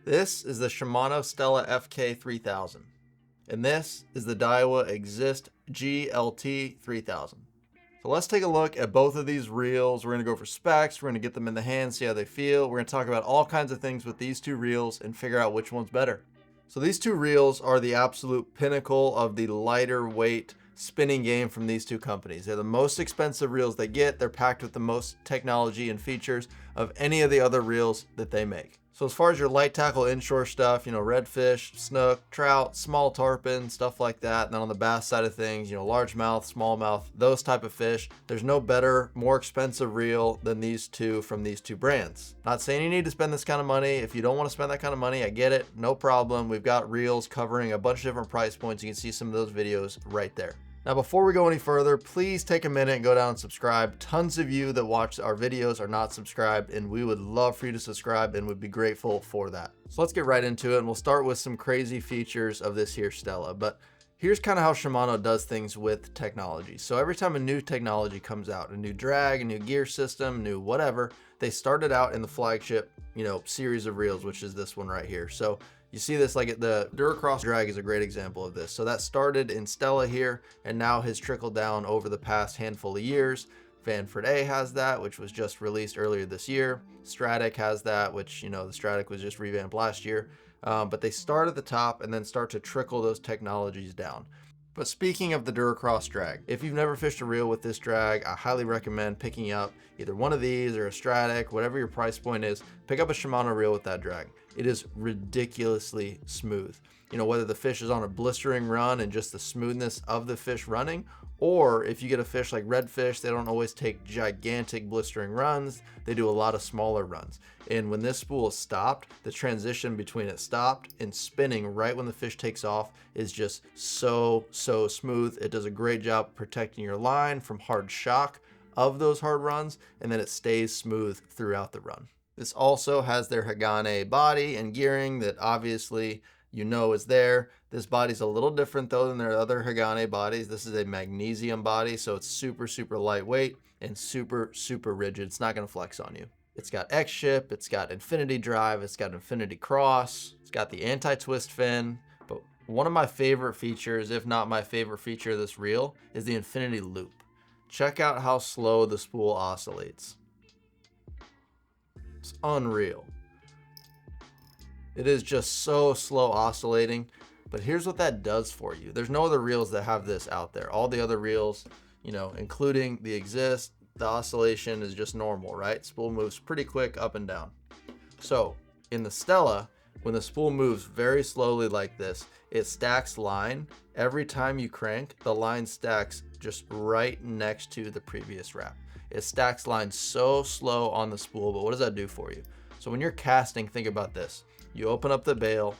This is the Shimano Stella FK 3000, and this is the Daiwa Exist G LT 3000. So let's take a look at both of these reels. We're going to go for specs, we're going to get them in the hand, see how they feel. We're going to talk about all kinds of things with these two reels and figure out which one's better. So these two reels are the absolute pinnacle of the lighter weight spinning game from these two companies. They're the most expensive reels they get. They're packed with the most technology and features of any of the other reels that they make. So as far as your light tackle inshore stuff, redfish, snook, trout, small tarpon, stuff like that. And then on the bass side of things, largemouth, smallmouth, those type of fish. There's no better, more expensive reel than these two from these two brands. Not saying you need to spend this kind of money. If you don't want to spend that kind of money, I get it, no problem. We've got reels covering a bunch of different price points. You can see some of those videos right there. Now, before we go any further, please take a minute and go down and subscribe. Tons of you that watch our videos are not subscribed, and we would love for you to subscribe and would be grateful for that. So let's get right into it, and we'll start with some crazy features of this here Stella. But here's kind of how Shimano does things with technology. So every time a new technology comes out, a new drag, a new gear system, new whatever, they started out in the flagship, series of reels, which is this one right here. So you see this like the Duracross drag is a great example of this. So that started in Stella here and now has trickled down over the past handful of years. Vanford A has that, which was just released earlier this year. Stratic has that, which, the Stratic was just revamped last year. But they start at the top and then start to trickle those technologies down. But speaking of the Duracross drag, if you've never fished a reel with this drag, I highly recommend picking up either one of these or a Stratic, whatever your price point is. Pick up a Shimano reel with that drag. It is ridiculously smooth. Whether the fish is on a blistering run and just the smoothness of the fish running, or if you get a fish like redfish, they don't always take gigantic blistering runs. They do a lot of smaller runs. And when this spool is stopped, the transition between it stopped and spinning right when the fish takes off is just so smooth. It does a great job protecting your line from hard shock of those hard runs, and then it stays smooth throughout the run. This also has their Hagane body and gearing that obviously is there. This body's a little different though than their other Hagane bodies. This is a magnesium body, so it's super lightweight and super rigid. It's not going to flex on you. It's got X-ship, it's got infinity drive, it's got infinity cross, it's got the anti-twist fin. But one of my favorite features, if not my favorite feature of this reel, is the infinity loop. Check out how slow the spool oscillates. It's unreal. It is just so slow oscillating, but here's what that does for you. There's no other reels that have this out there. All the other reels, including the Exist, the oscillation is just normal, right? Spool moves pretty quick up and down. So in the Stella, when the spool moves very slowly like this, it stacks line. Every time you crank, the line stacks just right next to the previous wrap. It stacks line so slow on the spool, but what does that do for you? So when you're casting, think about this. You open up the bail,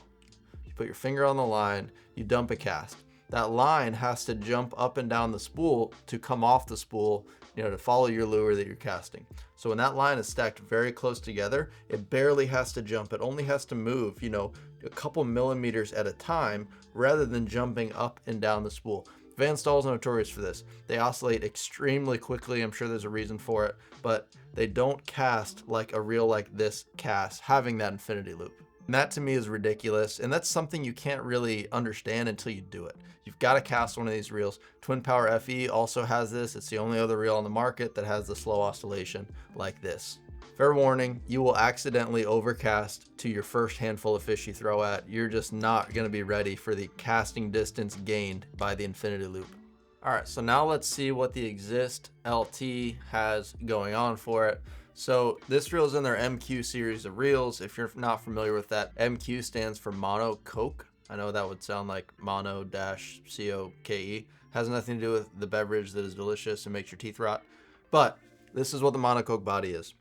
you put your finger on the line, you dump a cast. That line has to jump up and down the spool to come off the spool, to follow your lure that you're casting. So when that line is stacked very close together, it barely has to jump. It only has to move, a couple millimeters at a time rather than jumping up and down the spool. Van Stahl's notorious for this. They oscillate extremely quickly. I'm sure there's a reason for it, but they don't cast like a reel like this casts, having that infinity loop. And that to me is ridiculous, and that's something you can't really understand until you do it. You've got to cast one of these reels. Twin Power FE also has this. It's the only other reel on the market that has the slow oscillation like this. Fair warning, you will accidentally overcast to your first handful of fish you throw at. You're just not going to be ready for the casting distance gained by the infinity loop. All right, so now let's see what the Exist LT has going on for it. So this reel is in their MQ series of reels. If you're not familiar with that, MQ stands for mono coke. I know that would sound like mono-coke. Has nothing to do with the beverage that is delicious and makes your teeth rot. But this is what the monocoque body is.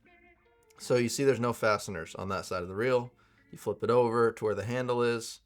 So you see there's no fasteners on that side of the reel. You flip it over to where the handle is,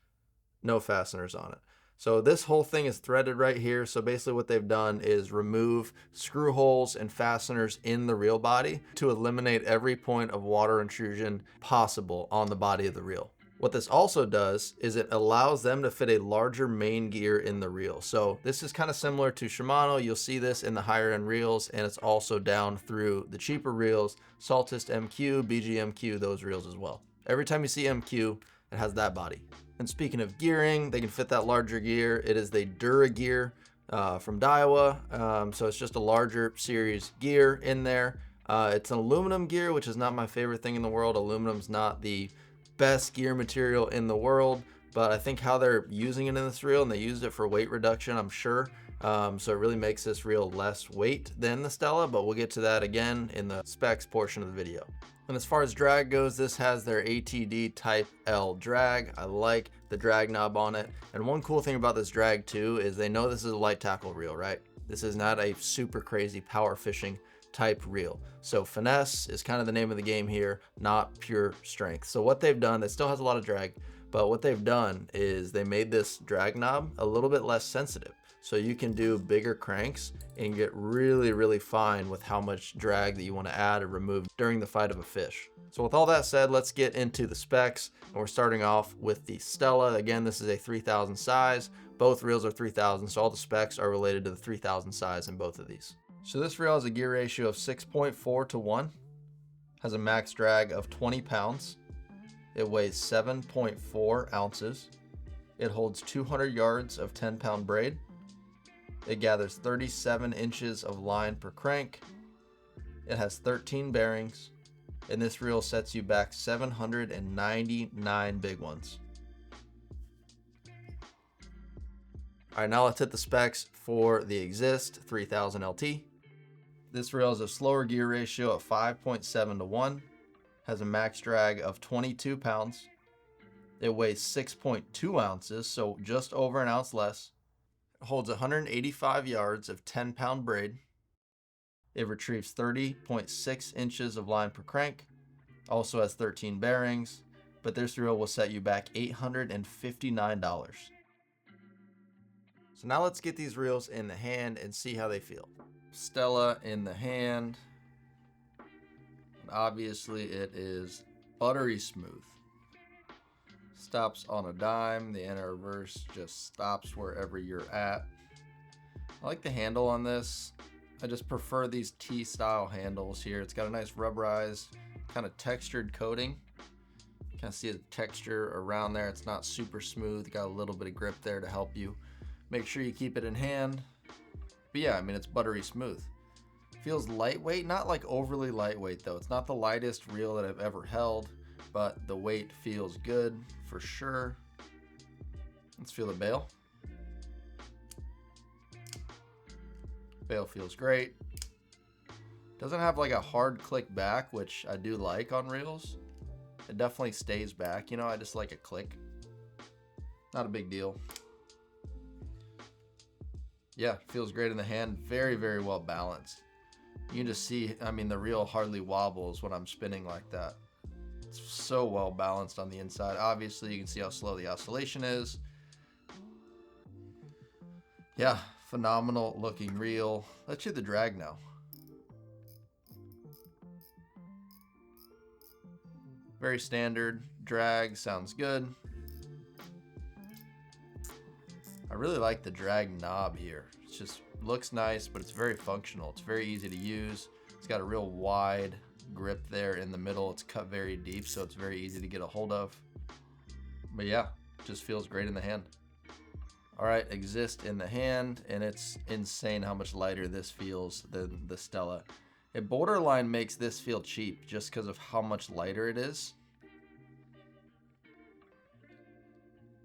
no fasteners on it. So this whole thing is threaded right here. So basically what they've done is remove screw holes and fasteners in the reel body to eliminate every point of water intrusion possible on the body of the reel. What this also does is it allows them to fit a larger main gear in the reel. So this is kind of similar to Shimano. You'll see this in the higher end reels, and it's also down through the cheaper reels, Saltist MQ, BG MQ, those reels as well. Every time you see MQ, it has that body. And speaking of gearing, they can fit that larger gear. It is the Dura gear from Daiwa. So it's just a larger series gear in there. It's an aluminum gear, which is not my favorite thing in the world. Aluminum's not the best gear material in the world, but I think how they're using it in this reel, and they used it for weight reduction, I'm sure. So it really makes this reel less weight than the Stella, but we'll get to that again in the specs portion of the video. And as far as drag goes, this has their ATD Type L drag. I like the drag knob on it. And one cool thing about this drag too is they know this is a light tackle reel, right? This is not a super crazy power fishing type reel. So finesse is kind of the name of the game here, not pure strength. So what they've done, it still has a lot of drag, but what they've done is they made this drag knob a little bit less sensitive. So you can do bigger cranks and get really, really fine with how much drag that you want to add or remove during the fight of a fish. So with all that said, let's get into the specs. And we're starting off with the Stella. Again, this is a 3000 size. Both reels are 3000, so all the specs are related to the 3000 size in both of these. So this reel has a gear ratio of 6.4 to 1, has a max drag of 20 pounds. It weighs 7.4 ounces. It holds 200 yards of 10-pound braid. It gathers 37 inches of line per crank. It has 13 bearings, and this reel sets you back 799 big ones. All right, now let's hit the specs for the Exist 3000 LT. This reel has a slower gear ratio of 5.7 to 1, has a max drag of 22 pounds. It weighs 6.2 ounces, so just over an ounce less. It holds 185 yards of 10-pound braid. It retrieves 30.6 inches of line per crank. Also has 13 bearings, but this reel will set you back $859. So now let's get these reels in the hand and see how they feel. Stella in the hand. And obviously it is buttery smooth. Stops on a dime. The inner reverse just stops wherever you're at. I like the handle on this. I just prefer these T-style handles here. It's got a nice rubberized, kind of textured coating. You kind of see the texture around there. It's not super smooth. Got a little bit of grip there to help you make sure you keep it in hand. But yeah, I mean, it's buttery smooth. Feels lightweight, not like overly lightweight though. It's not the lightest reel that I've ever held, but the weight feels good for sure. Let's feel the bail. Bail feels great. Doesn't have like a hard click back, which I do like on reels. It definitely stays back. You know, I just like a click. Not a big deal. Yeah, feels great in the hand. Very, very well balanced. You can just see, I mean, the reel hardly wobbles when I'm spinning like that. It's so well balanced on the inside. Obviously, you can see how slow the oscillation is. Yeah, phenomenal looking reel. Let's hit the drag now. Very standard drag, sounds good. I really like the drag knob here. It just looks nice, but it's very functional. It's very easy to use. It's got a real wide grip there in the middle. It's cut very deep, so it's very easy to get a hold of. But yeah, just feels great in the hand. All right, Exist in the hand, and it's insane how much lighter this feels than the Stella. It borderline makes this feel cheap just because of how much lighter it is.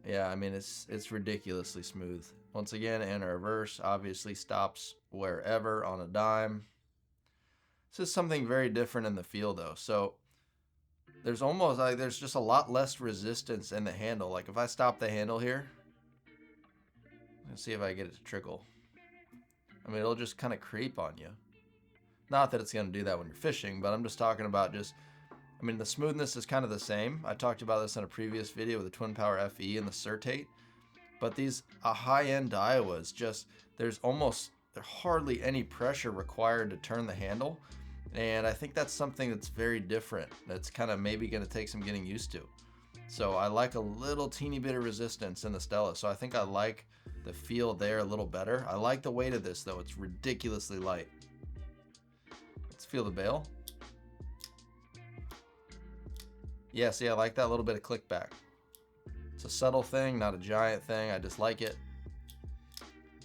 Yeah, I mean, it's ridiculously smooth. Once again, inner reverse obviously stops wherever on a dime. This is something very different in the feel though. So there's almost like there's just a lot less resistance in the handle. Like if I stop the handle here, let's see if I get it to trickle. I mean, it'll just kind of creep on you. Not that it's going to do that when you're fishing, but I'm just talking about just, I mean, the smoothness is kind of the same. I talked about this in a previous video with the Twin Power FE and the Certate. But these high-end Daiwas, just, there's hardly any pressure required to turn the handle. And I think that's something that's very different. That's kind of maybe going to take some getting used to. So I like a little teeny bit of resistance in the Stella. So I think I like the feel there a little better. I like the weight of this though. It's ridiculously light. Let's feel the bail. Yeah, see, I like that little bit of click back. It's a subtle thing, not a giant thing. I just like it.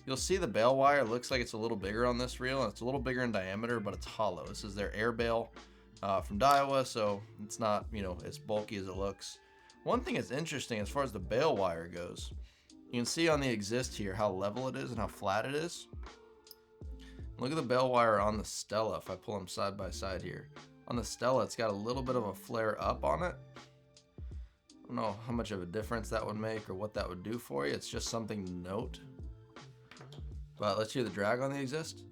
You'll see the bail wire looks like it's a little bigger on this reel, and it's a little bigger in diameter, but it's hollow. This is their air bail from Daiwa, so it's not, you know, as bulky as it looks. One thing that's interesting as far as the bail wire goes, you can see on the Exist here how level it is and how flat it is. Look at the bail wire on the Stella if I pull them side by side here. On the Stella, it's got a little bit of a flare up on it. I don't know how much of a difference that would make or what that would do for you. It's just something to note. But let's hear the drag on the Exist.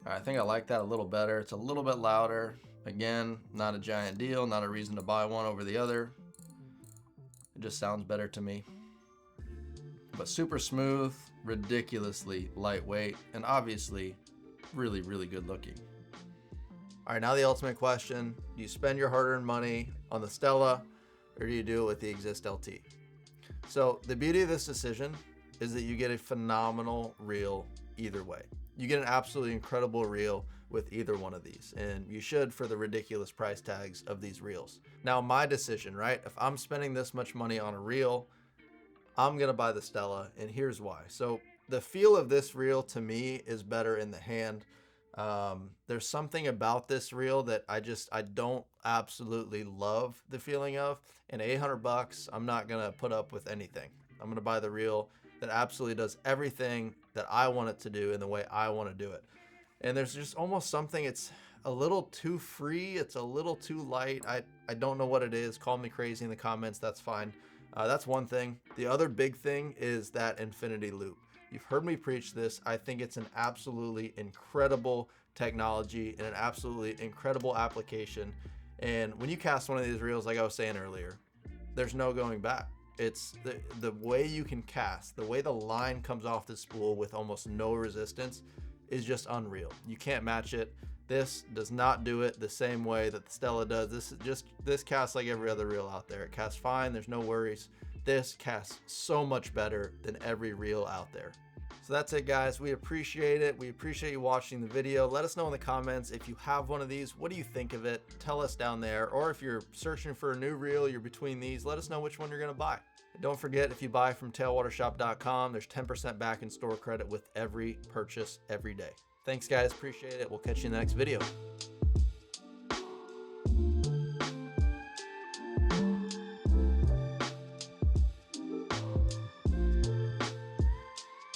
All right, I think I like that a little better. It's a little bit louder. Again, not a giant deal, not a reason to buy one over the other. It just sounds better to me. But super smooth, ridiculously lightweight, and obviously really, really good looking. All right, now the ultimate question. Do you spend your hard-earned money on the Stella, or do you do it with the Exist LT? So the beauty of this decision is that you get a phenomenal reel either way. You get an absolutely incredible reel with either one of these, and you should for the ridiculous price tags of these reels. Now, my decision, right? If I'm spending this much money on a reel, I'm gonna buy the Stella, and here's why. So the feel of this reel to me is better in the hand. There's something about this reel that I don't absolutely love the feeling of. And 800 bucks, I'm not gonna put up with anything. I'm gonna buy the reel that absolutely does everything that I want it to do in the way I want to do it. And there's just almost something, it's a little too free, it's a little too light. I don't know what it is. Call me crazy in the comments, that's fine. That's one thing. The other big thing is that infinity loop. You've heard me preach this. I think it's an absolutely incredible technology and an absolutely incredible application. And when you cast one of these reels, like I was saying earlier, there's no going back. It's the way you can cast, the way the line comes off the spool with almost no resistance is just unreal. You can't match it. This does not do it the same way that the Stella does. This casts like every other reel out there. It casts fine, there's no worries. This casts so much better than every reel out there. So that's it, guys. We appreciate it. We appreciate you watching the video. Let us know in the comments if you have one of these. What do you think of it? Tell us down there. Or if you're searching for a new reel, you're between these, let us know which one you're gonna buy. And don't forget, if you buy from tailwatershop.com, there's 10% back in store credit with every purchase every day. Thanks, guys. Appreciate it. We'll catch you in the next video.